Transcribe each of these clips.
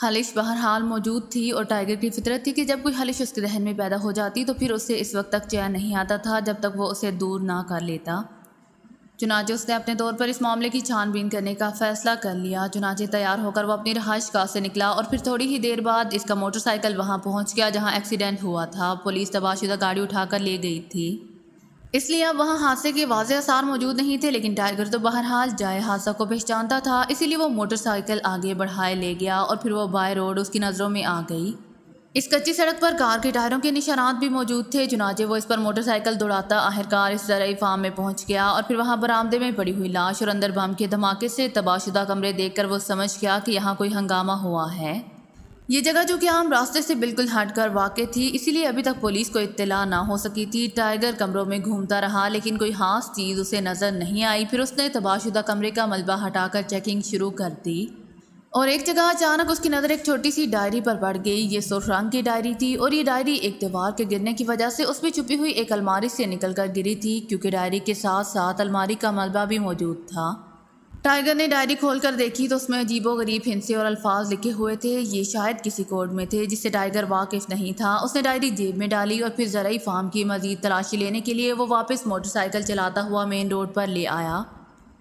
خالش بہرحال موجود تھی اور ٹائیگر کی فطرت تھی کہ جب کوئی خالش اس کے ذہن میں پیدا ہو جاتی تو پھر اسے اس وقت تک چین نہیں آتا تھا جب تک وہ اسے دور نہ کر لیتا۔ چنانچہ اس نے اپنے طور پر اس معاملے کی چھان بین کرنے کا فیصلہ کر لیا۔ چنانچہ تیار ہو کر وہ اپنی رہائش گاہ سے نکلا اور پھر تھوڑی ہی دیر بعد اس کا موٹر سائیکل وہاں پہنچ گیا جہاں ایکسیڈنٹ ہوا تھا۔ پولیس تباہ شدہ گاڑی اٹھا کر لے گئی تھی، اس لیے اب وہاں حادثے کے واضح آثار موجود نہیں تھے، لیکن ٹائیگر تو بہرحال جائے حادثہ کو پہچانتا تھا، اسی لیے وہ موٹر سائیکل آگے بڑھائے لے گیا اور پھر وہ بائی روڈ اس کی نظروں میں آ گئی۔ اس کچی سڑک پر کار کے ٹائروں کے نشانات بھی موجود تھے، چنانچہ وہ اس پر موٹر سائیکل دوڑاتا آخرکار اس زرعی فارم میں پہنچ گیا اور پھر وہاں برآمدے میں پڑی ہوئی لاش اور اندر بم کے دھماکے سے تباہ شدہ کمرے دیکھ کر وہ سمجھ گیا کہ یہاں کوئی ہنگامہ ہوا ہے۔ یہ جگہ جو کہ عام راستے سے بالکل ہٹ کر واقع تھی، اسی لیے ابھی تک پولیس کو اطلاع نہ ہو سکی تھی۔ ٹائیگر کمروں میں گھومتا رہا لیکن کوئی خاص چیز اسے نظر نہیں آئی۔ پھر اس نے تباہ شدہ کمرے کا ملبہ ہٹا کر چیکنگ شروع کر دی اور ایک جگہ اچانک اس کی نظر ایک چھوٹی سی ڈائری پر پڑ گئی۔ یہ سرخ رنگ کی ڈائری تھی اور یہ ڈائری ایک دیوار کے گرنے کی وجہ سے اس میں چھپی ہوئی ایک الماری سے نکل کر گری تھی، کیونکہ ڈائری کے ساتھ ساتھ الماری کا ملبہ بھی موجود تھا۔ ٹائیگر نے ڈائری کھول کر دیکھی تو اس میں عجیب و غریب ہندسے اور الفاظ لکھے ہوئے تھے۔ یہ شاید کسی کوڈ میں تھے جس سے ٹائیگر واقف نہیں تھا۔ اس نے ڈائری جیب میں ڈالی اور پھر زرعی فارم کی مزید تلاشی لینے کے لیے وہ واپس موٹر سائیکل چلاتا ہوا مین روڈ پر لے آیا۔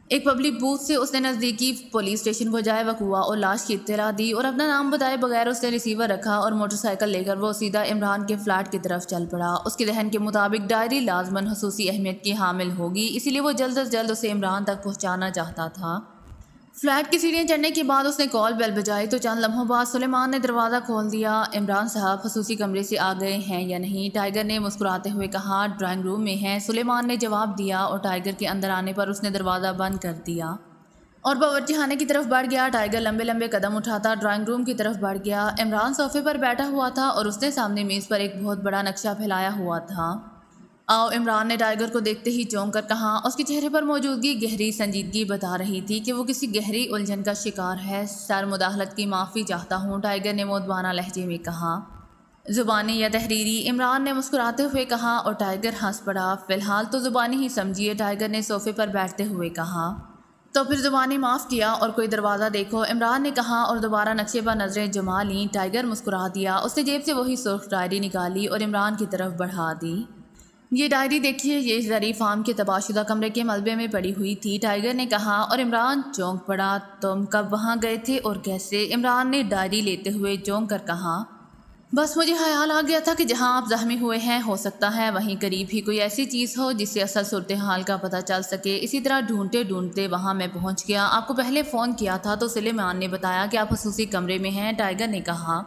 ایک پبلک بوتھ سے اس نے نزدیکی پولیس اسٹیشن کو جائے وقوع اور لاش کی اطلاع دی اور اپنا نام بتائے بغیر اس نے ریسیور رکھا اور موٹر سائیکل لے کر وہ سیدھا عمران کے فلیٹ کی طرف چل پڑا۔ اس کے ذہن کے مطابق ڈائری لازماً خصوصی اہمیت کی حامل ہوگی، اسی لیے وہ جلد از جلد اسے عمران تک پہنچانا چاہتا تھا۔ فلیٹ کی سیڑھیاں چڑھنے کے بعد اس نے کال بیل بجائی تو چند لمحوں بعد سلیمان نے دروازہ کھول دیا۔ عمران صاحب خصوصی کمرے سے آ گئے ہیں یا نہیں؟ ٹائیگر نے مسکراتے ہوئے کہا۔ ڈرائنگ روم میں ہیں، سلیمان نے جواب دیا اور ٹائیگر کے اندر آنے پر اس نے دروازہ بند کر دیا اور باورچی خانے کی طرف بڑھ گیا۔ ٹائیگر لمبے لمبے قدم اٹھاتا ڈرائنگ روم کی طرف بڑھ گیا۔ عمران صوفے پر بیٹھا ہوا تھا اور اس نے سامنے میز پر ایک بہت بڑا نقشہ پھیلایا ہوا تھا۔ آؤ، عمران نے ٹائیگر کو دیکھتے ہی چونک کر کہا۔ اس کے چہرے پر موجودگی گہری سنجیدگی بتا رہی تھی کہ وہ کسی گہری الجھن کا شکار ہے۔ سر مداخلت کی معافی چاہتا ہوں، ٹائیگر نے مؤدبانہ لہجے میں کہا۔ زبانی یا تحریری؟ عمران نے مسکراتے ہوئے کہا اور ٹائیگر ہنس پڑا۔ فی الحال تو زبانی ہی سمجھیے، ٹائیگر نے صوفے پر بیٹھتے ہوئے کہا۔ تو پھر زبانی معاف کیا اور کوئی دروازہ دیکھو، عمران نے کہا اور دوبارہ نقشے پر نظریں جما لیں۔ ٹائیگر مسکرا دیا۔ اس نے جیب سے وہی سرخ ڈائری نکالی اور عمران کی طرف بڑھا دی۔ یہ ڈائری دیکھیے، یہ زرعی فارم کے تباہ شدہ کمرے کے ملبے میں پڑی ہوئی تھی، ٹائیگر نے کہا اور عمران چونک پڑا۔ تم کب وہاں گئے تھے اور کیسے؟ عمران نے ڈائری لیتے ہوئے چونک کر کہا۔ بس مجھے خیال آ گیا تھا کہ جہاں آپ زخمی ہوئے ہیں ہو سکتا ہے وہیں قریب ہی کوئی ایسی چیز ہو جس سے اصل صورتحال کا پتہ چل سکے۔ اسی طرح ڈھونڈتے ڈھونڈتے وہاں میں پہنچ گیا۔ آپ کو پہلے فون کیا تھا تو سلیمان نے بتایا کہ آپ خصوصی کمرے میں ہیں، ٹائیگر نے کہا۔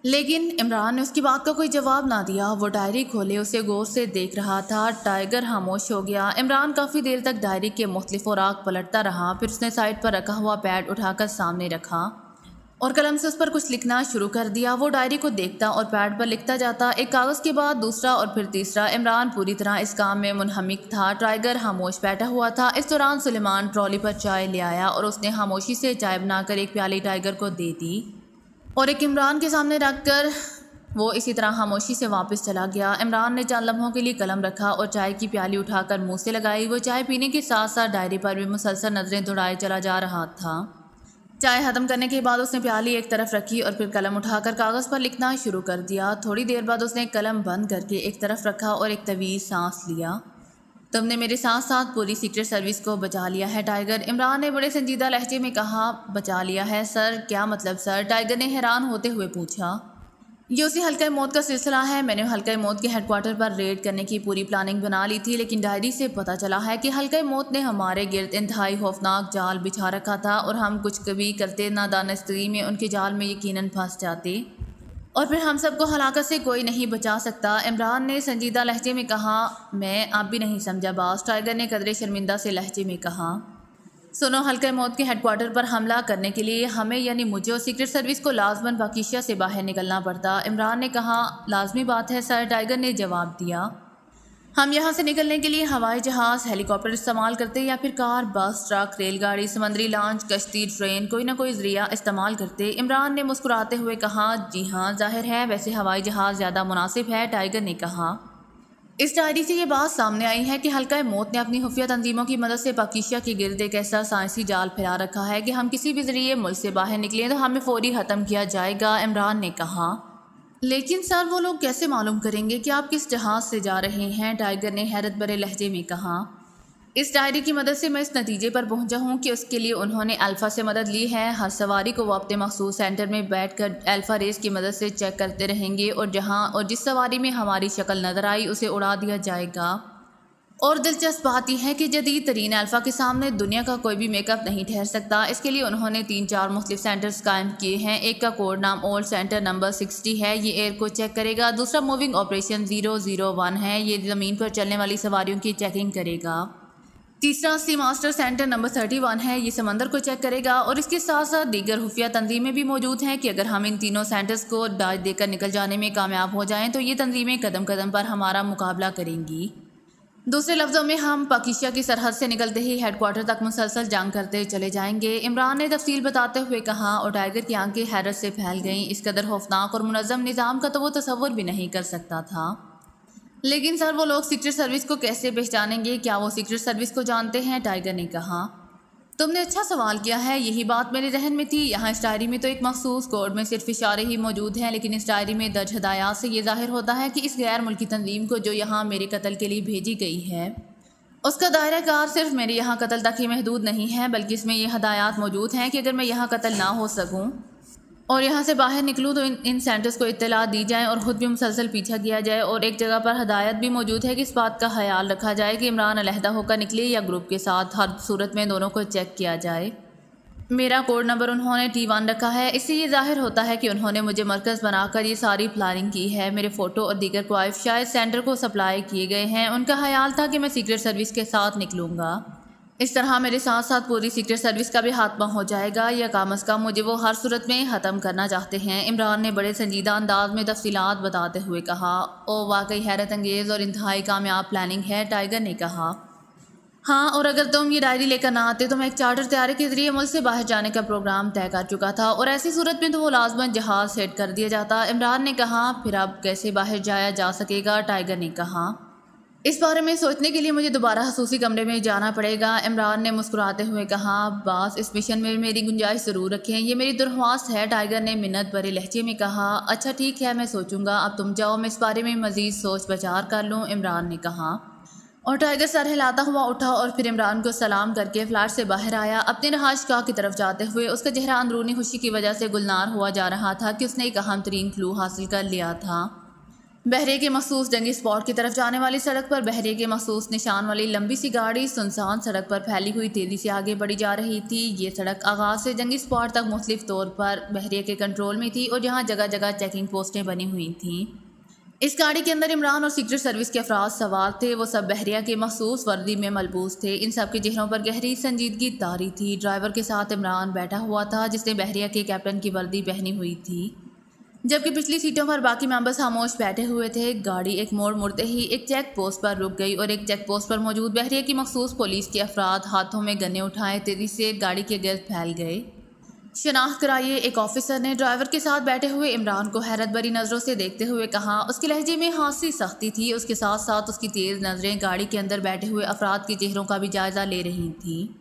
لیکن عمران نے اس کی بات کا کوئی جواب نہ دیا۔ وہ ڈائری کھولے اسے غور سے دیکھ رہا تھا۔ ٹائیگر خاموش ہو گیا۔ عمران کافی دیر تک ڈائری کے مختلف اوراق پلٹتا رہا، پھر اس نے سائڈ پر رکھا ہوا پیڈ اٹھا کر سامنے رکھا اور قلم سے اس پر کچھ لکھنا شروع کر دیا۔ وہ ڈائری کو دیکھتا اور پیڈ پر لکھتا جاتا، ایک کاغذ کے بعد دوسرا اور پھر تیسرا۔ عمران پوری طرح اس کام میں منہمک تھا۔ ٹائیگر خاموش بیٹھا ہوا تھا۔ اس دوران سلیمان ٹرالی پر چائے لے آیا اور اس نے خاموشی سے چائے بنا کر ایک پیالی ٹائیگر کو دے دی اور ایک عمران کے سامنے رکھ کر وہ اسی طرح خاموشی سے واپس چلا گیا۔ عمران نے چند لمحوں کے لیے قلم رکھا اور چائے کی پیالی اٹھا کر منہ سے لگائی۔ وہ چائے پینے کے ساتھ ساتھ ڈائری پر بھی مسلسل نظریں دوڑائے چلا جا رہا تھا۔ چائے ختم کرنے کے بعد اس نے پیالی ایک طرف رکھی اور پھر قلم اٹھا کر کاغذ پر لکھنا شروع کر دیا۔ تھوڑی دیر بعد اس نے قلم بند کر کے ایک طرف رکھا اور ایک طویل سانس لیا۔ تم نے میرے ساتھ ساتھ پوری سیکرٹ سروس کو بچا لیا ہے ٹائیگر، عمران نے بڑے سنجیدہ لہجے میں کہا۔ بچا لیا ہے سر؟ کیا مطلب سر؟ ٹائیگر نے حیران ہوتے ہوئے پوچھا۔ یہ اسی حلقہ موت کا سلسلہ ہے۔ میں نے حلقہ موت کے ہیڈ کوارٹر پر ریڈ کرنے کی پوری پلاننگ بنا لی تھی، لیکن ڈائری سے پتہ چلا ہے کہ حلقہ موت نے ہمارے گرد انتہائی خوفناک جال بچھا رکھا تھا اور ہم کچھ کبھی کرتے نادانستگی میں ان کے جال میں یقیناً پھنس جاتے اور پھر ہم سب کو ہلاکت سے کوئی نہیں بچا سکتا، عمران نے سنجیدہ لہجے میں کہا۔ میں اب بھی نہیں سمجھا باس، ٹائیگر نے قدرے شرمندہ سے لہجے میں کہا۔ سنو، حلقہ موت کے ہیڈ کوارٹر پر حملہ کرنے کے لیے ہمیں یعنی مجھے اور سیکرٹ سروس کو لازماً باکیشیا سے باہر نکلنا پڑتا، عمران نے کہا۔ لازمی بات ہے سر، ٹائیگر نے جواب دیا۔ ہم یہاں سے نکلنے کے لیے ہوائی جہاز، ہیلی کاپٹر استعمال کرتے یا پھر کار، بس، ٹرک، ریل گاڑی، سمندری لانچ، کشتی، ٹرین، کوئی نہ کوئی ذریعہ استعمال کرتے، عمران نے مسکراتے ہوئے کہا۔ جی ہاں، ظاہر ہے، ویسے ہوائی جہاز زیادہ مناسب ہے، ٹائیگر نے کہا۔ اس ڈائری سے یہ بات سامنے آئی ہے کہ حلقہ موت نے اپنی خفیہ تنظیموں کی مدد سے پاکیزہ کے گرد ایک ایسا سائنسی جال پھیلا رکھا ہے کہ ہم کسی بھی ذریعے ملک سے باہر نکلیں تو ہمیں فوری ختم کیا جائے گا، عمران نے کہا۔ لیکن سر وہ لوگ کیسے معلوم کریں گے کہ آپ کس جہاز سے جا رہے ہیں؟ ٹائیگر نے حیرت بھرے لہجے میں کہا۔ اس ڈائری کی مدد سے میں اس نتیجے پر پہنچا ہوں کہ اس کے لیے انہوں نے الفا سے مدد لی ہے۔ ہر سواری کو وہ اپنے مخصوص سینٹر میں بیٹھ کر الفا ریس کی مدد سے چیک کرتے رہیں گے اور جہاں اور جس سواری میں ہماری شکل نظر آئی اسے اڑا دیا جائے گا۔ اور دلچسپ بات یہ ہے کہ جدید ترین الفا کے سامنے دنیا کا کوئی بھی میک اپ نہیں ٹھہر سکتا۔ اس کے لیے انہوں نے 3-4 مختلف سینٹرز قائم کیے ہیں۔ ایک کا کوڈ نام اولڈ سینٹر نمبر 60 ہے، یہ ایئر کو چیک کرے گا۔ دوسرا موونگ آپریشن 001 ہے، یہ زمین پر چلنے والی سواریوں کی چیکنگ کرے گا۔ تیسرا سی ماسٹر سینٹر نمبر 31 ہے، یہ سمندر کو چیک کرے گا۔ اور اس کے ساتھ ساتھ دیگر خفیہ تنظیمیں بھی موجود ہیں کہ اگر ہم ان تینوں سینٹرز کو ڈاج دے کر نکل جانے میں کامیاب ہو جائیں تو یہ تنظیمیں قدم قدم پر ہمارا مقابلہ کریں گی۔ دوسرے لفظوں میں ہم پاکیزہ کی سرحد سے نکلتے ہی ہیڈ کوارٹر تک مسلسل جنگ کرتے چلے جائیں گے، عمران نے تفصیل بتاتے ہوئے کہا۔ اور ٹائیگر کی آنکھیں حیرت سے پھیل گئیں۔ اس قدر خوفناک اور منظم نظام کا تو وہ تصور بھی نہیں کر سکتا تھا۔ لیکن سر وہ لوگ سیکرٹ سروس کو کیسے پہچانیں گے؟ کیا وہ سیکرٹ سروس کو جانتے ہیں؟ ٹائیگر نے کہا۔ تم نے اچھا سوال کیا ہے، یہی بات میرے ذہن میں تھی۔ یہاں اس ڈائری میں تو ایک مخصوص کوڈ میں صرف اشارے ہی موجود ہیں، لیکن اس ڈائری میں درج ہدایات سے یہ ظاہر ہوتا ہے کہ اس غیر ملکی تنظیم کو جو یہاں میرے قتل کے لیے بھیجی گئی ہے اس کا دائرہ کار صرف میرے یہاں قتل تک ہی محدود نہیں ہے، بلکہ اس میں یہ ہدایات موجود ہیں کہ اگر میں یہاں قتل نہ ہو سکوں اور یہاں سے باہر نکلوں تو ان سینٹرز کو اطلاع دی جائیں اور خود بھی مسلسل پیچھا کیا جائے۔ اور ایک جگہ پر ہدایت بھی موجود ہے کہ اس بات کا خیال رکھا جائے کہ عمران علیحدہ ہو کر نکلے یا گروپ کے ساتھ، ہر صورت میں دونوں کو چیک کیا جائے۔ میرا کوڈ نمبر انہوں نے T1 رکھا ہے، اس سے یہ ظاہر ہوتا ہے کہ انہوں نے مجھے مرکز بنا کر یہ ساری پلاننگ کی ہے۔ میرے فوٹو اور دیگر کوائف شاید سینٹر کو سپلائی کیے گئے ہیں۔ ان کا خیال تھا کہ میں سیکرٹ سروس کے ساتھ نکلوں گا، اس طرح میرے ساتھ ساتھ پوری سیکرٹ سروس کا بھی خاتمہ ہو جائے گا، یا کم از کم مجھے وہ ہر صورت میں ختم کرنا چاہتے ہیں۔ عمران نے بڑے سنجیدہ انداز میں تفصیلات بتاتے ہوئے کہا۔ او واقعی حیرت انگیز اور انتہائی کامیاب پلاننگ ہے، ٹائیگر نے کہا۔ ہاں، اور اگر تم یہ ڈائری لے کر نہ آتے تو میں ایک چارٹر طیارے کے ذریعے ملک سے باہر جانے کا پروگرام طے کر چکا تھا، اور ایسی صورت میں تو وہ لازماً جہاز سیٹ کر دیا جاتا، عمران نے کہا۔ پھر اب کیسے باہر جایا جا سکے گا؟ ٹائیگر نے کہا۔ اس بارے میں سوچنے کے لیے مجھے دوبارہ خصوصی کمرے میں جانا پڑے گا، عمران نے مسکراتے ہوئے کہا۔ باس اس مشن میں میری گنجائش ضرور رکھیں، یہ میری درخواست ہے، ٹائیگر نے منت بھرے لہجے میں کہا۔ اچھا ٹھیک ہے، میں سوچوں گا، اب تم جاؤ، میں اس بارے میں مزید سوچ بچار کر لوں، عمران نے کہا۔ اور ٹائیگر سر ہلاتا ہوا اٹھا اور پھر عمران کو سلام کر کے فلیٹ سے باہر آیا۔ اپنے رہائش گاہ کی طرف جاتے ہوئے اس کا چہرہ اندرونی خوشی کی وجہ سے گلنار ہوا جا رہا تھا کہ اس نے ایک اہم ترین کلو حاصل کر لیا تھا۔ بحریہ کے مخصوص جنگی اسپاٹ کی طرف جانے والی سڑک پر بحریہ کے مخصوص نشان والی لمبی سی گاڑی سنسان سڑک پر پھیلی ہوئی تیزی سے آگے بڑھی جا رہی تھی۔ یہ سڑک آغاز سے جنگی اسپاٹ تک مختلف طور پر بحریہ کے کنٹرول میں تھی اور جہاں جگہ جگہ چیکنگ پوسٹیں بنی ہوئی تھیں۔ اس گاڑی کے اندر عمران اور سیکرٹ سروس کے افراد سوار تھے، وہ سب بحریہ کے مخصوص وردی میں ملبوس تھے۔ ان سب کے چہروں پر گہری سنجیدگی طاری تھی۔ ڈرائیور کے ساتھ عمران بیٹھا ہوا تھا جس نے بحریہ کے کیپٹن کی وردی پہنی ہوئی تھی، جبکہ پچھلی سیٹوں پر باقی ممبرز خاموش بیٹھے ہوئے تھے۔ گاڑی ایک موڑ مڑتے ہی ایک چیک پوسٹ پر رک گئی اور ایک چیک پوسٹ پر موجود بحریہ کی مخصوص پولیس کے افراد ہاتھوں میں گنے اٹھائے تیزی سے گاڑی کے گرد پھیل گئے۔ شناخت کرائیے، ایک آفیسر نے ڈرائیور کے ساتھ بیٹھے ہوئے عمران کو حیرت بھری نظروں سے دیکھتے ہوئے کہا۔ اس کے لہجے میں خاصی سختی تھی، اس کے ساتھ ساتھ اس کی تیز نظریں گاڑی کے اندر بیٹھے ہوئے افراد کے چہروں کا بھی جائزہ لے رہی تھیں۔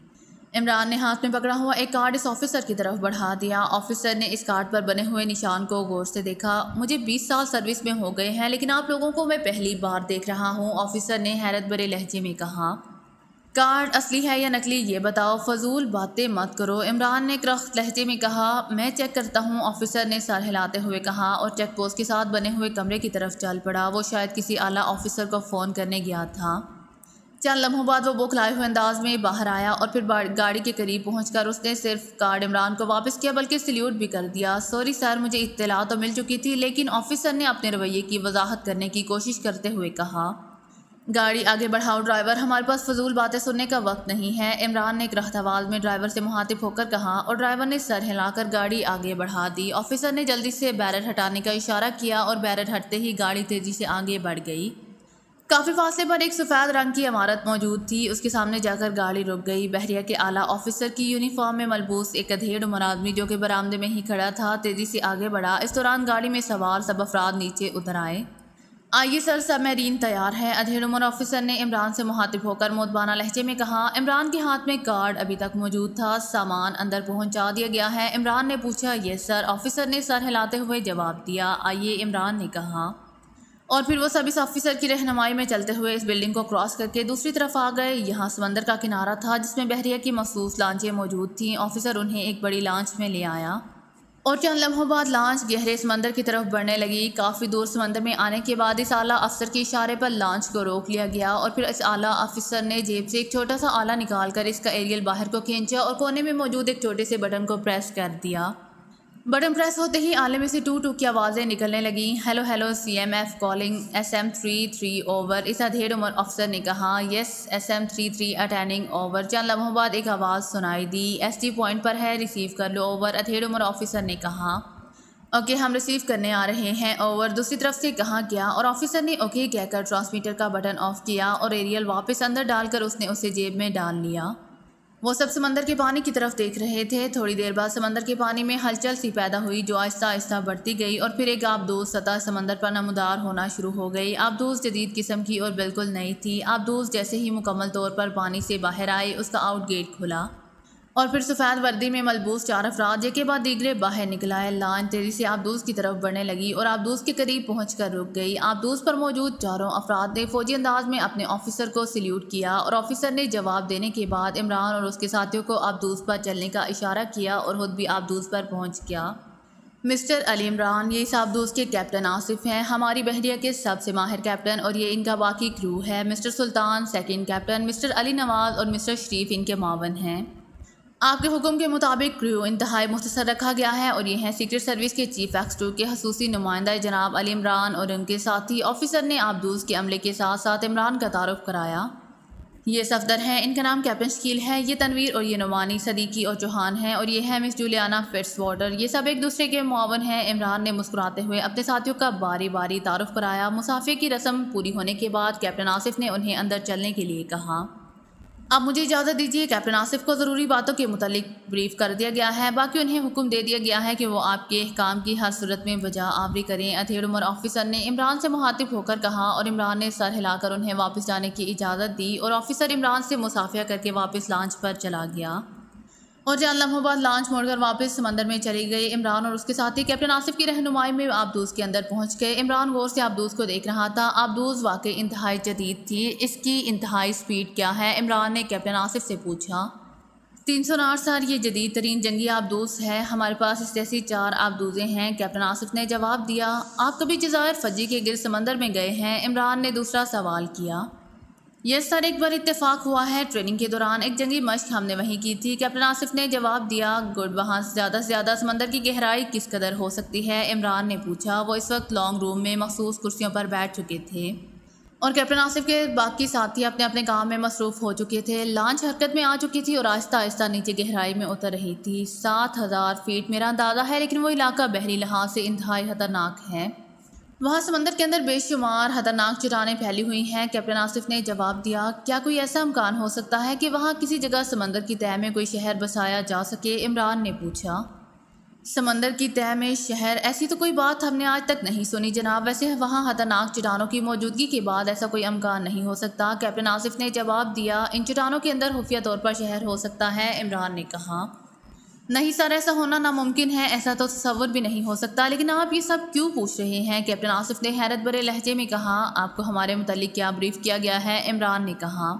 عمران نے ہاتھ میں پکڑا ہوا ایک کارڈ اس آفیسر کی طرف بڑھا دیا۔ آفیسر نے اس کارڈ پر بنے ہوئے نشان کو غور سے دیکھا۔ مجھے 20 سال سروس میں ہو گئے ہیں، لیکن آپ لوگوں کو میں پہلی بار دیکھ رہا ہوں، آفیسر نے حیرت بھرے لہجے میں کہا۔ کارڈ اصلی ہے یا نکلی یہ بتاؤ، فضول باتیں مت کرو، عمران نے کرخت لہجے میں کہا۔ میں چیک کرتا ہوں، آفیسر نے سر ہلاتے ہوئے کہا اور چیک پوسٹ کے ساتھ بنے ہوئے کمرے کی طرف چل پڑا۔ وہ شاید کسی اعلیٰ آفیسر کو فون کرنے گیا تھا۔ چند لمحوں بعد وہ بوکھلائے ہوئے انداز میں باہر آیا اور پھر گاڑی کے قریب پہنچ کر اس نے صرف کارڈ عمران کو واپس کیا بلکہ سلیوٹ بھی کر دیا۔ سوری سر، مجھے اطلاع تو مل چکی تھی، لیکن آفیسر نے اپنے رویے کی وضاحت کرنے کی کوشش کرتے ہوئے کہا۔ گاڑی آگے بڑھاؤ ڈرائیور، ہمارے پاس فضول باتیں سننے کا وقت نہیں ہے، عمران نے کرخت آواز میں ڈرائیور سے مخاطب ہو کر کہا اور ڈرائیور نے سر ہلا کر گاڑی آگے بڑھا دی۔ آفیسر نے جلدی سے بیرر ہٹانے کا اشارہ کیا اور بیرر ہٹتے ہی گاڑی تیزی سے آگے بڑھ گئی۔ کافی فاصلے پر ایک سفید رنگ کی عمارت موجود تھی، اس کے سامنے جا کر گاڑی رک گئی۔ بحریہ کے اعلیٰ آفیسر کی یونیفارم میں ملبوس ایک ادھیڑ عمر آدمی جو کہ برآمدے میں ہی کھڑا تھا تیزی سے آگے بڑھا۔ اس دوران گاڑی میں سوار سب افراد نیچے اتر آئے۔ آئیے سر، سب میرین تیار ہے، ادھیڑ عمر آفیسر نے عمران سے مخاطب ہو کر مودبانہ لہجے میں کہا۔ عمران کے ہاتھ میں کارڈ ابھی تک موجود تھا۔ سامان اندر پہنچا دیا گیا ہے؟ عمران نے پوچھا۔ یس سر، آفیسر نے سر ہلاتے ہوئے جواب دیا۔ آئیے، عمران نے کہا، اور پھر وہ سب اس آفیسر کی رہنمائی میں چلتے ہوئے اس بلڈنگ کو کراس کر کے دوسری طرف آ گئے۔ یہاں سمندر کا کنارہ تھا جس میں بحریہ کی مخصوص لانچیں موجود تھیں۔ آفیسر انہیں ایک بڑی لانچ میں لے آیا اور چند لمحوں بعد لانچ گہرے سمندر کی طرف بڑھنے لگی۔ کافی دور سمندر میں آنے کے بعد اس اعلیٰ افسر کے اشارے پر لانچ کو روک لیا گیا اور پھر اس اعلیٰ افسر نے جیب سے ایک چھوٹا سا آلہ نکال کر اس کا ایریل باہر کو کھینچا اور کونے میں موجود ایک چھوٹے سے بٹن کو پریس کر دیا۔ بٹن پریس ہوتے ہی آلے میں سے ٹو ٹو کی آوازیں نکلنے لگیں۔ Hello hello, CMF calling SM33 over, اس ادھیڑ عمر افسر نے کہا۔ Yes SM33 attending over. چند لمحوں بعد ایک آواز سنائی دی۔ SD پوائنٹ پر ہے، ریسیو کر لو اوور، ادھیڑ عمر آفیسر نے کہا۔ اوکے، ہم ریسیو کرنے آ رہے ہیں اوور، دوسری طرف سے کہا گیا، اور آفیسر نے اوکے کہہ کر ٹرانسمیٹر کا بٹن آف کیا اور ایریل واپس اندر ڈال کر اس نے اسے جیب میں ڈال لیا۔ وہ سب سمندر کے پانی کی طرف دیکھ رہے تھے۔ تھوڑی دیر بعد سمندر کے پانی میں ہلچل سی پیدا ہوئی جو آہستہ آہستہ بڑھتی گئی اور پھر ایک آبدوز سطح سمندر پر نمودار ہونا شروع ہو گئی۔ آبدوز جدید قسم کی اور بالکل نئی تھی۔ آبدوز جیسے ہی مکمل طور پر پانی سے باہر آئے، اس کا آؤٹ گیٹ کھلا اور پھر سفید وردی میں ملبوس 4 افراد ایک کے بعد دیگرے باہر نکل آئے۔ لانچ تیزی سے آبدوز کی طرف بڑھنے لگی اور آبدوز کے قریب پہنچ کر رک گئی۔ آبدوز پر موجود 4 افراد نے فوجی انداز میں اپنے آفیسر کو سلیوٹ کیا اور آفیسر نے جواب دینے کے بعد عمران اور اس کے ساتھیوں کو آبدوز پر چلنے کا اشارہ کیا اور خود بھی آبدوز پر پہنچ گیا۔ مسٹر علی عمران، یہ اس آبدوز کے کیپٹن آصف ہیں، ہماری بحریہ کے سب سے ماہر کیپٹن، اور یہ ان کا باقی کرو ہے۔ مسٹر سلطان second captain, mister Ali Nawaz اور مسٹر شریف ان کے معاون ہیں۔ آپ کے حکم کے مطابق کریو انتہائی مختصر رکھا گیا ہے اور یہ ہیں سیکرٹ سروس کے چیف ایکسیکیٹو کے خصوصی نمائندہ جناب علی عمران اور ان کے ساتھی۔ آفیسر نے آبدوز کے عملے کے ساتھ ساتھ عمران کا تعارف کرایا۔ یہ صفدر ہیں، ان کا نام کیپٹن شکیل ہے، یہ تنویر اور یہ نعمانی، صدیقی اور چوہان ہیں، اور یہ ہے مس جولیانا فٹس واٹر، یہ سب ایک دوسرے کے معاون ہیں۔ عمران نے مسکراتے ہوئے اپنے ساتھیوں کا باری باری تعارف کرایا۔ مصافحے کی رسم پوری ہونے کے بعد کیپٹن آصف نے انہیں اندر چلنے کے لیے کہا۔ اب مجھے اجازت دیجیے، کیپٹن آصف کو ضروری باتوں کے متعلق بریف کر دیا گیا ہے، باقی انہیں حکم دے دیا گیا ہے کہ وہ آپ کے احکام کی ہر صورت میں بجا آوری کریں۔ ادھیڑ عمر آفیسر نے عمران سے مخاطب ہو کر کہا اور عمران نے سر ہلا کر انہیں واپس جانے کی اجازت دی اور آفیسر عمران سے مصافحہ کر کے واپس لانچ پر چلا گیا اور چند لمحوں بعد لانچ موڑ کر واپس سمندر میں چلی گئی۔ عمران اور اس کے ساتھی کیپٹن آصف کی رہنمائی میں آبدوز کے اندر پہنچ گئے۔ عمران غور سے آبدوز کو دیکھ رہا تھا۔ آبدوز واقعی انتہائی جدید تھی۔ اس کی انتہائی سپیڈ کیا ہے؟ عمران نے کیپٹن آصف سے پوچھا۔ 300 ناٹ سر، یہ جدید ترین جنگی آبدوز ہے، ہمارے پاس اس جیسی 4 آبدوزیں ہیں، کیپٹن آصف نے جواب دیا۔ آپ کبھی جزائر فجی کے گرد سمندر میں گئے ہیں؟ عمران نے دوسرا سوال کیا۔ یس سر، ایک بار اتفاق ہوا ہے، ٹریننگ کے دوران ایک جنگی مشق ہم نے وہیں کی تھی، کیپٹن آصف نے جواب دیا۔ گڈ، وہاں زیادہ سے زیادہ سمندر کی گہرائی کس قدر ہو سکتی ہے؟ عمران نے پوچھا۔ وہ اس وقت لانگ روم میں مخصوص کرسیوں پر بیٹھ چکے تھے اور کیپٹن آصف کے باقی ساتھی اپنے اپنے کام میں مصروف ہو چکے تھے۔ لانچ حرکت میں آ چکی تھی اور آہستہ آہستہ نیچے گہرائی میں اتر رہی تھی۔ 7000 فیٹ میرا اندازہ ہے، لیکن وہ علاقہ بحری لحاظ سے انتہائی خطرناک ہے۔ وہاں سمندر کے اندر بے شمار خطرناک چٹانیں پھیلی ہوئی ہیں، کیپٹن آصف نے جواب دیا۔ کیا کوئی ایسا امکان ہو سکتا ہے کہ وہاں کسی جگہ سمندر کی تہہ میں کوئی شہر بسایا جا سکے؟ عمران نے پوچھا۔ سمندر کی تہہ میں شہر؟ ایسی تو کوئی بات ہم نے آج تک نہیں سنی جناب، ویسے وہاں خطرناک چٹانوں کی موجودگی کے بعد ایسا کوئی امکان نہیں ہو سکتا، کیپٹن آصف نے جواب دیا۔ ان چٹانوں کے اندر خفیہ طور پر شہر ہو سکتا ہے؟ عمران نے کہا۔ نہیں سر، ایسا ہونا ناممکن ہے، ایسا تو تصور بھی نہیں ہو سکتا، لیکن آپ یہ سب کیوں پوچھ رہے ہیں؟ کیپٹن آصف نے حیرت بھرے لہجے میں کہا۔ آپ کو ہمارے متعلق کیا بریف کیا گیا ہے؟ عمران نے کہا۔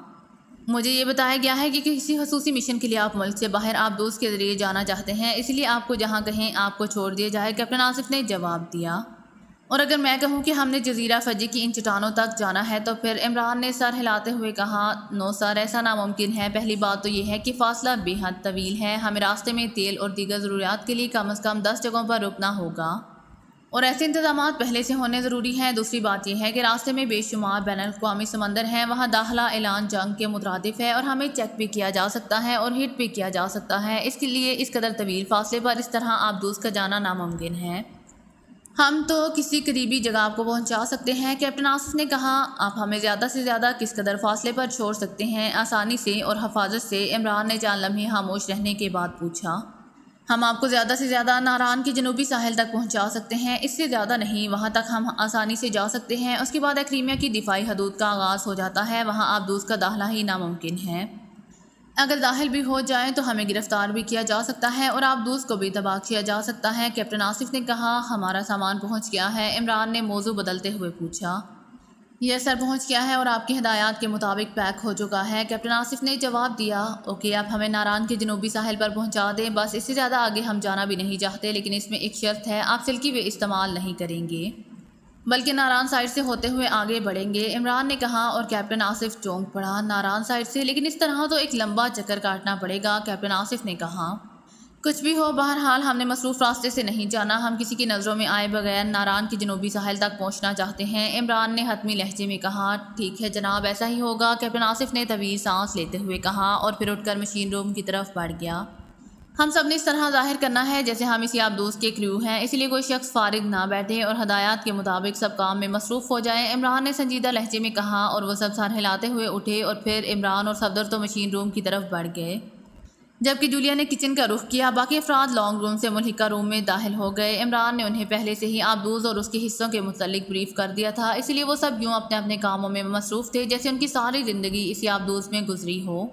مجھے یہ بتایا گیا ہے کہ کسی خصوصی مشن کے لیے آپ ملک سے باہر آبدوز کے ذریعے جانا چاہتے ہیں، اس لیے آپ کو جہاں کہیں آپ کو چھوڑ دیا جائے، کیپٹن آصف نے جواب دیا۔ اور اگر میں کہوں کہ ہم نے جزیرہ فجی کی ان چٹانوں تک جانا ہے تو پھر؟ عمران نے سر ہلاتے ہوئے کہا۔ نو سر، ایسا ناممکن ہے۔ پہلی بات تو یہ ہے کہ فاصلہ بے حد طویل ہے، ہمیں راستے میں تیل اور دیگر ضروریات کے لیے کم از کم 10 جگہوں پر رکنا ہوگا اور ایسے انتظامات پہلے سے ہونے ضروری ہیں۔ دوسری بات یہ ہے کہ راستے میں بے شمار بین الاقوامی سمندر ہیں، وہاں داخلہ اعلان جنگ کے مترادف ہے اور ہمیں چیک بھی کیا جا سکتا ہے اور ہٹ بھی کیا جا سکتا ہے، اس کے لیے اس قدر طویل فاصلے پر اس طرح آبدوز کا جانا ناممکن ہے۔ ہم تو کسی قریبی جگہ آپ کو پہنچا سکتے ہیں، کیپٹن آصف نے کہا۔ آپ ہمیں زیادہ سے زیادہ کس قدر فاصلے پر چھوڑ سکتے ہیں؟ آسانی سے اور حفاظت سے؟ عمران نے چند لمحے خاموش رہنے کے بعد پوچھا۔ ہم آپ کو زیادہ سے زیادہ ناران کے جنوبی ساحل تک پہنچا سکتے ہیں، اس سے زیادہ نہیں، وہاں تک ہم آسانی سے جا سکتے ہیں۔ اس کے بعد کریمیا کی دفاعی حدود کا آغاز ہو جاتا ہے، وہاں آبدوز کا داخلہ ہی ناممکن ہے۔ اگر داخل بھی ہو جائیں تو ہمیں گرفتار بھی کیا جا سکتا ہے اور آبدوز کو بھی تباہ کیا جا سکتا ہے۔ کیپٹن آصف نے کہا، ہمارا سامان پہنچ گیا ہے؟ عمران نے موضوع بدلتے ہوئے پوچھا۔ یہ سر پہنچ گیا ہے اور آپ کی ہدایات کے مطابق پیک ہو چکا ہے، کیپٹن آصف نے جواب دیا۔ اوکے، آپ ہمیں ناران کے جنوبی ساحل پر پہنچا دیں، بس اس سے زیادہ آگے ہم جانا بھی نہیں چاہتے، لیکن اس میں ایک شرط ہے، آپ سلکی وے استعمال نہیں کریں گے بلکہ ناران سائڈ سے ہوتے ہوئے آگے بڑھیں گے، عمران نے کہا، اور کیپٹن آصف چونک پڑا۔ ناران سائڈ سے؟ لیکن اس طرح تو ایک لمبا چکر کاٹنا پڑے گا، کیپٹن آصف نے کہا۔ کچھ بھی ہو، بہرحال ہم نے مصروف راستے سے نہیں جانا، ہم کسی کی نظروں میں آئے بغیر ناران کے جنوبی ساحل تک پہنچنا چاہتے ہیں، عمران نے حتمی لہجے میں کہا۔ ٹھیک ہے جناب، ایسا ہی ہوگا، کیپٹن آصف نے طویل سانس لیتے ہوئے کہا اور پھر اٹھ کر مشین روم کی طرف بڑھ گیا۔ ہم سب نے اس طرح ظاہر کرنا ہے جیسے ہم اسی آبدوز کے کریو ہیں، اس لیے کوئی شخص فارغ نہ بیٹھے اور ہدایات کے مطابق سب کام میں مصروف ہو جائیں، عمران نے سنجیدہ لہجے میں کہا، اور وہ سب سر ہلاتے ہوئے اٹھے اور پھر عمران اور صفدر تو مشین روم کی طرف بڑھ گئے، جبکہ جولیا نے کچن کا رخ کیا۔ باقی افراد لانگ روم سے ملحقہ روم میں داخل ہو گئے۔ عمران نے انہیں پہلے سے ہی آبدوز اور اس کے حصوں کے متعلق بریف کر دیا تھا، اس لیے وہ سب یوں اپنے اپنے کاموں میں مصروف تھے جیسے ان کی ساری زندگی اسی آبدوز میں گزری ہو۔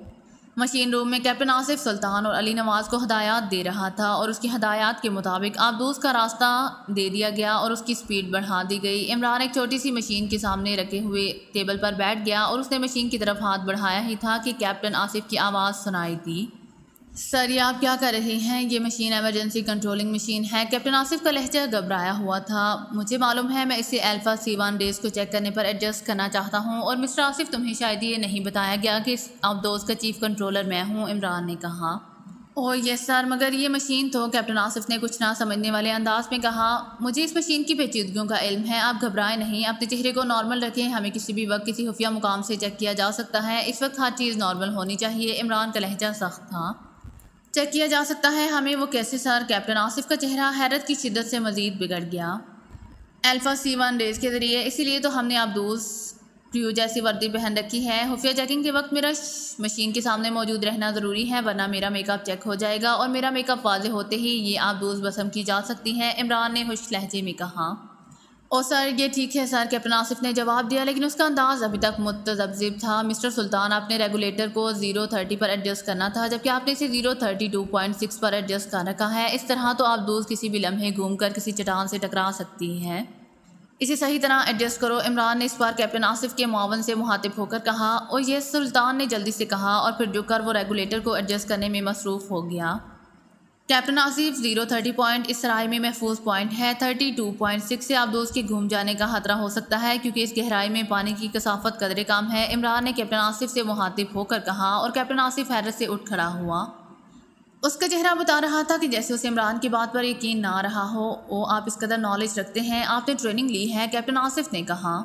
مشین روم میں کیپٹن آصف سلطان اور علی نواز کو ہدایات دے رہا تھا اور اس کی ہدایات کے مطابق آبدوز کا راستہ دے دیا گیا اور اس کی سپیڈ بڑھا دی گئی۔ عمران ایک چھوٹی سی مشین کے سامنے رکھے ہوئے ٹیبل پر بیٹھ گیا اور اس نے مشین کی طرف ہاتھ بڑھایا ہی تھا کہ کیپٹن آصف کی آواز سنائی دی۔ سر، یہ آپ کیا کر رہے ہیں؟ یہ مشین ایمرجنسی کنٹرولنگ مشین ہے، کیپٹن آصف کا لہجہ گھبرایا ہوا تھا۔ مجھے معلوم ہے، میں اسے الفا C1 ڈیز کو چیک کرنے پر ایڈجسٹ کرنا چاہتا ہوں، اور مسٹر آصف تمہیں شاید یہ نہیں بتایا گیا کہ اس آبدوز کا چیف کنٹرولر میں ہوں، عمران نے کہا۔ اوہ یس سر، مگر یہ مشین تو، کیپٹن آصف نے کچھ نہ سمجھنے والے انداز میں کہا۔ مجھے اس مشین کی پیچیدگیوں کا علم ہے، آپ گھبرائیں نہیں، اپنے چہرے کو نارمل رکھیں، ہمیں کسی بھی وقت کسی خفیہ مقام سے چیک کیا جا سکتا ہے، اس وقت ہر چیز نارمل ہونی چاہیے، عمران کا لہجہ سخت تھا۔ چیک کیا جا سکتا ہے ہمیں؟ وہ کیسے سر؟ کیپٹن آصف کا چہرہ حیرت کی شدت سے مزید بگڑ گیا۔ الفا C1 ڈیز کے ذریعے، اسی لیے تو ہم نے آبدوز کریو جیسی وردی پہن رکھی ہے۔ خفیہ چیکنگ کے وقت میرا مشین کے سامنے موجود رہنا ضروری ہے، ورنہ میرا میک اپ چیک ہو جائے گا، اور میرا میک اپ واضح ہوتے ہی یہ آبدوز بسم کی جا سکتی ہیں، عمران نے خشک لہجے میں کہا۔ او سر، یہ ٹھیک ہے سر، کیپٹن آصف نے جواب دیا، لیکن اس کا انداز ابھی تک متذبذب تھا۔ مسٹر سلطان، آپ نے ریگولیٹر کو 030 پر ایڈجسٹ کرنا تھا، جبکہ آپ نے اسے 032.6 پر ایڈجسٹ کر رکھا ہے، اس طرح تو آبدوز کسی بھی لمحے گھوم کر کسی چٹان سے ٹکرا سکتی ہے، اسے صحیح طرح ایڈجسٹ کرو، عمران نے اس بار کیپٹن آصف کے معاون سے مخاطب ہو کر کہا۔ او یس، سلطان نے جلدی سے کہا، اور پھر جھک کر وہ ریگولیٹر کو ایڈجسٹ کرنے میں مصروف ہو گیا۔ کیپٹن آصف، 030 اس سرائے میں محفوظ پوائنٹ ہے، 32.6 سے آبدوز کے گھوم جانے کا خطرہ ہو سکتا ہے، کیونکہ اس گہرائی میں پانی کی کثافت قدرے کم ہے، عمران نے کیپٹن آصف سے مخاطب ہو کر کہا، اور کیپٹن آصف حیرت سے اٹھ کھڑا ہوا۔ اس کا چہرہ بتا رہا تھا کہ جیسے اسے عمران کی بات پر یقین نہ رہا ہو۔ او، آپ اس قدر نالج رکھتے ہیں، آپ نے ٹریننگ لی ہے، کیپٹن آصف نے کہا۔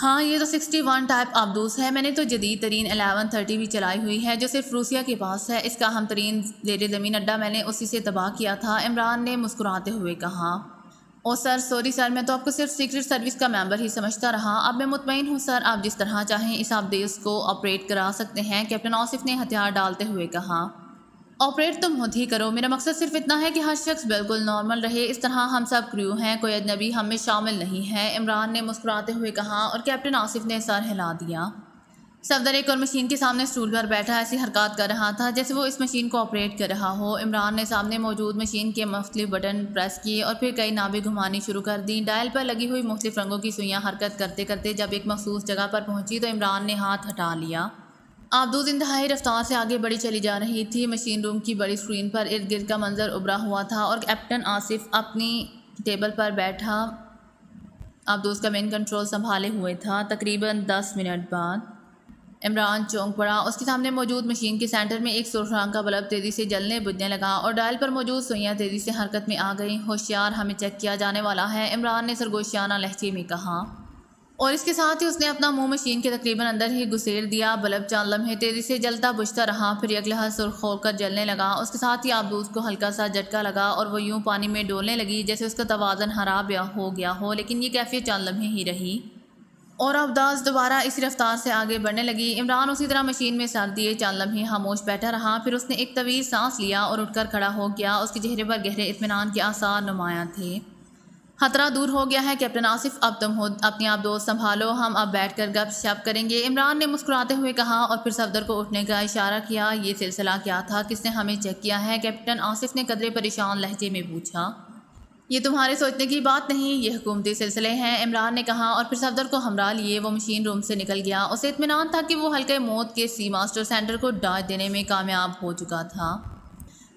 ہاں، یہ تو 61 ٹائپ آبدوز ہے، میں نے تو جدید ترین 1130 بھی چلائی ہوئی ہے جو صرف روسیا کے پاس ہے، اس کا اہم ترین زیر زمین اڈا میں نے اسی سے تباہ کیا تھا، عمران نے مسکراتے ہوئے کہا۔ او سر، سوری سر، میں تو آپ کو صرف سیکرٹ سروس کا ممبر ہی سمجھتا رہا، اب میں مطمئن ہوں سر، آپ جس طرح چاہیں اس آبدوز کو آپریٹ کرا سکتے ہیں، کیپٹن آصف نے ہتھیار ڈالتے ہوئے کہا۔ آپریٹ تم خود ہی کرو، میرا مقصد صرف اتنا ہے کہ ہر شخص بالکل نارمل رہے، اس طرح ہم سب کریو ہیں، کوئی اجنبی ہم میں شامل نہیں ہے، عمران نے مسکراتے ہوئے کہا، اور کیپٹن آصف نے سر ہلا دیا۔ صفدر ایک اور مشین کے سامنے اسٹول پر بیٹھا ایسی حرکات کر رہا تھا جیسے وہ اس مشین کو آپریٹ کر رہا ہو۔ عمران نے سامنے موجود مشین کے مختلف بٹن پریس کیے اور پھر کئی نابیں گھمانی شروع کر دیں، ڈائل پر لگی ہوئی مختلف رنگوں کی سوئیاں حرکت کرتے کرتے جب ایک مخصوص جگہ پر پہنچی تو عمران نے ہاتھ ہٹا لیا۔ آبدوز انتہائی رفتار سے آگے بڑھی چلی جا رہی تھی، مشین روم کی بڑی اسکرین پر ارد گرد کا منظر ابھرا ہوا تھا اور کیپٹن آصف اپنی ٹیبل پر بیٹھا آبدوز کا مین کنٹرول سنبھالے ہوئے تھا۔ تقریباً 10 منٹ بعد عمران چونک پڑا، اس کے سامنے موجود مشین کے سینٹر میں ایک سرخ رنگ کا بلب تیزی سے جلنے بجھنے لگا اور ڈائل پر موجود سوئیاں تیزی سے حرکت میں آ گئیں۔ ہوشیار، ہمیں چیک کیا جانے والا ہے، عمران نے سرگوشیانہ لہجے میں کہا، اور اس کے ساتھ ہی اس نے اپنا منہ مشین کے تقریباً اندر ہی گسیڑ دیا۔ بلب چند لمحے تیزی سے جلتا بجھتا رہا، پھر یک لحظ سرخ ہو کر جلنے لگا، اس کے ساتھ ہی آبدوز کو ہلکا سا جھٹکا لگا اور وہ یوں پانی میں ڈولنے لگی جیسے اس کا توازن خراب ہو گیا ہو، لیکن یہ کیفیت چند لمحے ہی رہی۔ اور عبداس دوبارہ اسی رفتار سے آگے بڑھنے لگی۔ عمران اسی طرح مشین میں سر دیے چند لمحے خاموش بیٹھا رہا، پھر اس نے ایک طویل سانس لیا اور اٹھ کر کھڑا ہو گیا۔ اس کے چہرے پر گہرے اطمینان کے آثار نمایاں تھے۔ خطرہ دور ہو گیا ہے کیپٹن آصف، اب تم ہو اپنی آپ دوست سنبھالو، ہم اب بیٹھ کر گپ شپ کریں گے، عمران نے مسکراتے ہوئے کہا اور پھر صفدر کو اٹھنے کا اشارہ کیا۔ یہ سلسلہ کیا تھا؟ کس نے ہمیں چیک کیا ہے؟ کیپٹن آصف نے قدرے پریشان لہجے میں پوچھا۔ یہ تمہارے سوچنے کی بات نہیں، یہ حکومتی سلسلے ہیں، عمران نے کہا اور پھر صفدر کو ہمراہ لیے وہ مشین روم سے نکل گیا۔ اسے اطمینان تھا کہ وہ حلقہ موت کے سی ماسٹر سینٹر کو ڈاج دینے میں کامیاب ہو چکا تھا۔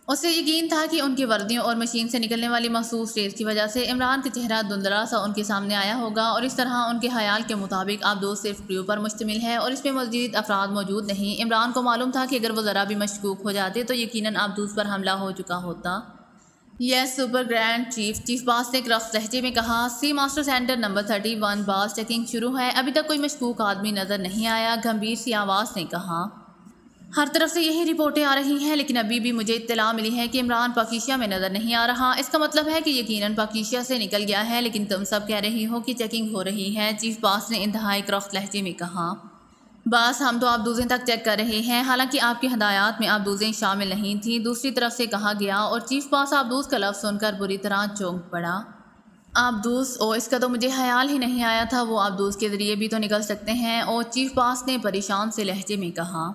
اسے یقین تھا کہ ان کی وردیوں اور مشین سے نکلنے والی مخصوص ریز کی وجہ سے عمران کا چہرہ دھندلا سا ان کے سامنے آیا ہوگا، اور اس طرح ان کے خیال کے مطابق عبدوس صرف کریو پر مشتمل ہے اور اس میں مزید افراد موجود نہیں۔ عمران کو معلوم تھا کہ اگر وہ ذرا بھی مشکوک ہو جاتے تو یقیناً عبدوس پر حملہ ہو چکا ہوتا۔ یس سپر گرینڈ چیف باس نے کرخت لہجے میں کہا۔ سی ماسٹر سینٹر نمبر 31 باس، چیکنگ شروع ہے، ابھی تک کوئی مشکوک آدمی نظر نہیں آیا، گھمبیر سی آواز نے کہا۔ ہر طرف سے یہی رپورٹیں آ رہی ہیں، لیکن ابھی بھی مجھے اطلاع ملی ہے کہ عمران پاکیشیا میں نظر نہیں آ رہا۔ اس کا مطلب ہے کہ یقیناً پاکیشیا سے نکل گیا ہے، لیکن تم سب کہہ رہی ہو کہ چیکنگ ہو رہی ہے، چیف باس نے انتہائی کرخت لہجے میں کہا۔ باس، ہم تو آبدوزیں تک چیک کر رہے ہیں، حالانکہ آپ کی ہدایات میں آبدوزیں شامل نہیں تھیں، دوسری طرف سے کہا گیا، اور چیف باس آبدوز کا لفظ سن کر بری طرح چونک پڑا۔ آبدوز؟ او، اس کا تو مجھے خیال ہی نہیں آیا تھا، وہ آبدوز کے ذریعے بھی تو نکل سکتے ہیں، اور چیف باس نے پریشان سے لہجے میں کہا۔